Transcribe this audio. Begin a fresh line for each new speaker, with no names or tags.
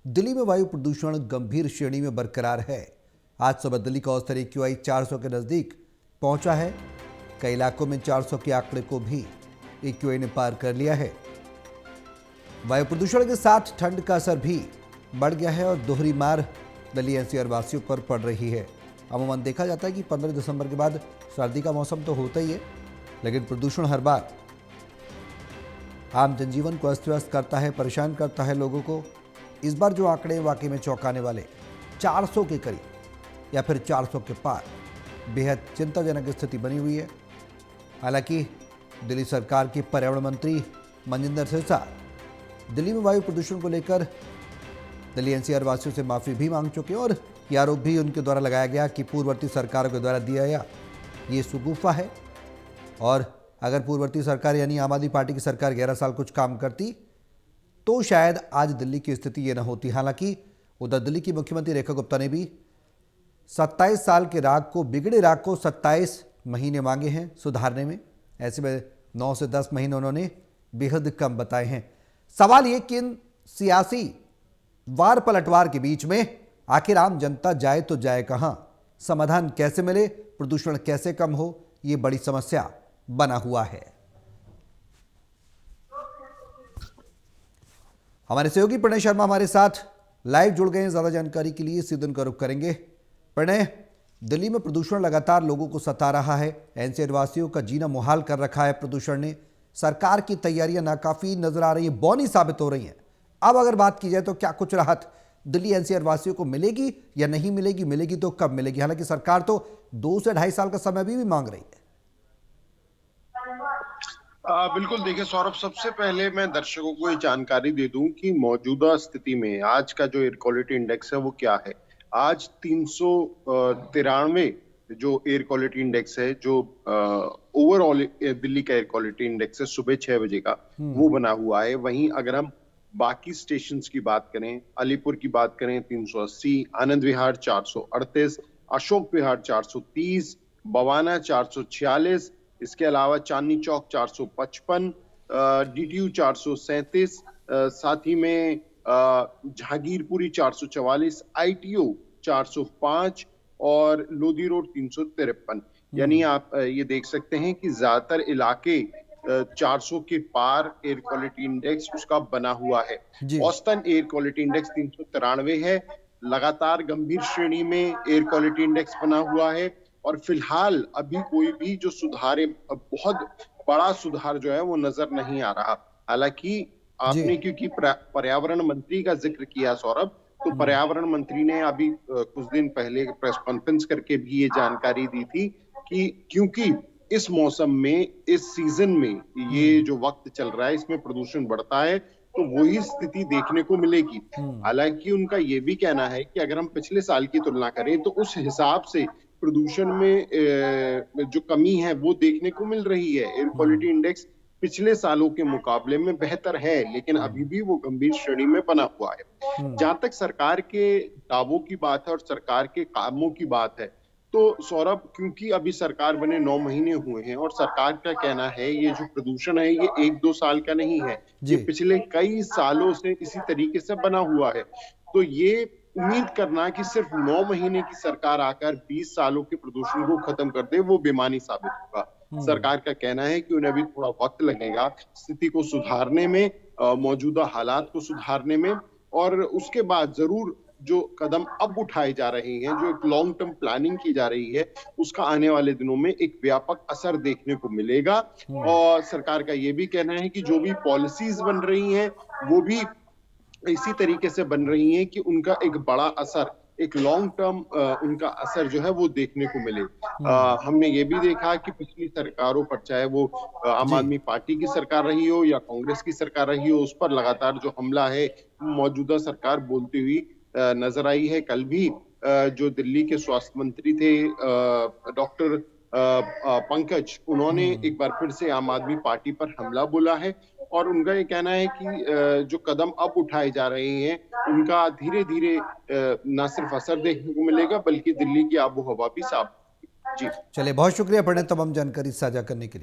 दिल्ली में वायु प्रदूषण गंभीर श्रेणी में बरकरार है। आज सुबह दिल्ली का औसत AQI 400 के नजदीक पहुंचा है। कई इलाकों में 400 के आंकड़े को भी AQI ने पार कर लिया है। वायु प्रदूषण के साथ ठंड का असर भी बढ़ गया है और दोहरी मार दिल्ली NCR वासियों पर पड़ रही है। अमूमन देखा जाता है कि 15 दिसंबर के बाद सर्दी का मौसम तो होता ही है, लेकिन प्रदूषण हर बार आम जनजीवन को अस्त व्यस्त करता है, परेशान करता है लोगों को। इस बार जो आंकड़े वाकई में चौंकाने वाले, 400 के करीब या फिर 400 के पार, बेहद चिंताजनक स्थिति बनी हुई है। हालांकि दिल्ली सरकार के पर्यावरण मंत्री मनजिंदर सिरसा दिल्ली में वायु प्रदूषण को लेकर दिल्ली NCR वासियों से माफी भी मांग चुके हैं और यह आरोप भी उनके द्वारा लगाया गया कि पूर्ववर्ती सरकारों के द्वारा दिया गया ये सुगुफा है। और अगर पूर्ववर्ती सरकार यानी आम आदमी पार्टी की सरकार 11 साल कुछ काम करती तो शायद आज दिल्ली की स्थिति ये न होती। हालांकि उधर दिल्ली की मुख्यमंत्री रेखा गुप्ता ने भी 27 साल के बिगड़े राग को 27 महीने मांगे हैं सुधारने में। ऐसे में 9 से 10 महीने उन्होंने बेहद कम बताए हैं। सवाल ये कि इन सियासी वार पलटवार के बीच में आखिर आम जनता जाए तो जाए कहां, समाधान कैसे मिले, प्रदूषण कैसे कम हो, ये बड़ी समस्या बना हुआ है। हमारे सहयोगी प्रणय शर्मा हमारे साथ लाइव जुड़ गए हैं। ज्यादा जानकारी के लिए सीधे उनका रुख करेंगे। प्रणय, दिल्ली में प्रदूषण लगातार लोगों को सता रहा है। NCR वासियों का जीना मुहाल कर रखा है प्रदूषण ने। सरकार की तैयारियां नाकाफी नजर आ रही है, बौनी साबित हो रही हैं। अब अगर बात की जाए तो क्या कुछ राहत दिल्ली NCR वासियों को मिलेगी या नहीं मिलेगी, मिलेगी तो कब मिलेगी? हालांकि सरकार तो 2 से 2.5 साल का समय भी मांग रही है।
बिल्कुल, देखिए सौरभ, सबसे पहले मैं दर्शकों को ये जानकारी दे दूं कि मौजूदा स्थिति में आज का जो एयर क्वालिटी इंडेक्स है वो क्या है। आज 393 जो एयर क्वालिटी इंडेक्स है, जो ओवरऑल दिल्ली का एयर क्वालिटी इंडेक्स है सुबह 6 बजे का, वो बना हुआ है। वहीं अगर हम बाकी स्टेशंस की बात करें, अलीपुर की बात करें 380, आनंद विहार 438, अशोक विहार 430, बवाना 446, इसके अलावा चांदनी चौक 455, DTU 437, साथ ही में जहांगीरपुरी 444, ITO 405 और लोधी रोड 353। यानी आप ये देख सकते हैं कि ज्यादातर इलाके 400 के पार एयर क्वालिटी इंडेक्स उसका बना हुआ है। औसतन एयर क्वालिटी इंडेक्स 393 है। लगातार गंभीर श्रेणी में एयर क्वालिटी इंडेक्स बना हुआ है और फिलहाल अभी कोई भी जो सुधार, बहुत बड़ा सुधार जो है वो नजर नहीं आ रहा। हालांकि आपने क्योंकि पर्यावरण मंत्री का जिक्र किया सौरभ, तो पर्यावरण मंत्री ने अभी कुछ दिन पहले प्रेस कॉन्फ्रेंस करके भी ये जानकारी दी थी कि क्योंकि इस मौसम में, इस सीजन में, ये जो वक्त चल रहा है इसमें प्रदूषण बढ़ता है तो वही स्थिति देखने को मिलेगी। हालांकि उनका ये भी कहना है कि अगर हम पिछले साल की तुलना करें तो उस हिसाब से प्रदूषण में जो कमी है वो देखने को मिल रही है। एयर क्वालिटी इंडेक्स पिछले सालों के मुकाबले में बेहतर है, लेकिन अभी भी वो गंभीर श्रेणी में बना हुआ है। जहां तक सरकार के दावों की बात है और सरकार के कामों की बात है, तो सौरभ, क्योंकि अभी सरकार बने 9 महीने हुए हैं और सरकार का कहना है ये जो प्रदूषण है ये 1-2 साल का नहीं है, ये पिछले कई सालों से इसी तरीके से बना हुआ है। तो ये उम्मीद करना कि सिर्फ 9 महीने की सरकार आकर 20 सालों के प्रदूषण को खत्म कर दे, वो बेमानी साबित होगा। सरकार का कहना है कि उन्हें अभी थोड़ा वक्त लगेगा स्थिति को सुधारने में, मौजूदा हालात को सुधारने में, और उसके बाद जरूर जो कदम अब उठाए जा रहे हैं, जो एक लॉन्ग टर्म प्लानिंग की जा रही है, उसका आने वाले दिनों में एक व्यापक असर देखने को मिलेगा। और सरकार का यह भी कहना है कि जो भी पॉलिसीज बन रही हैं वो भी इसी तरीके से बन रही हैं कि उनका एक बड़ा असर, एक लॉन्ग टर्म उनका असर जो है वो देखने को मिले। हमने ये भी देखा कि पिछली सरकारों पर, चाहे वो आम आदमी पार्टी की सरकार रही हो या कांग्रेस की सरकार रही हो, उस पर लगातार जो हमला है मौजूदा सरकार बोलती हुई नजर आई है। कल भी जो दिल्ली के स्वास्थ्य मंत्री थे डॉक्टर पंकज, उन्होंने एक बार फिर से आम आदमी पार्टी पर हमला बोला है और उनका ये कहना है कि जो कदम अब उठाए जा रहे हैं उनका धीरे धीरे न सिर्फ असर देखने को मिलेगा बल्कि दिल्ली की आबोहवा भी साफ। जी
चलिए, बहुत शुक्रिया प्रणय तमाम जानकारी साझा करने के लिए।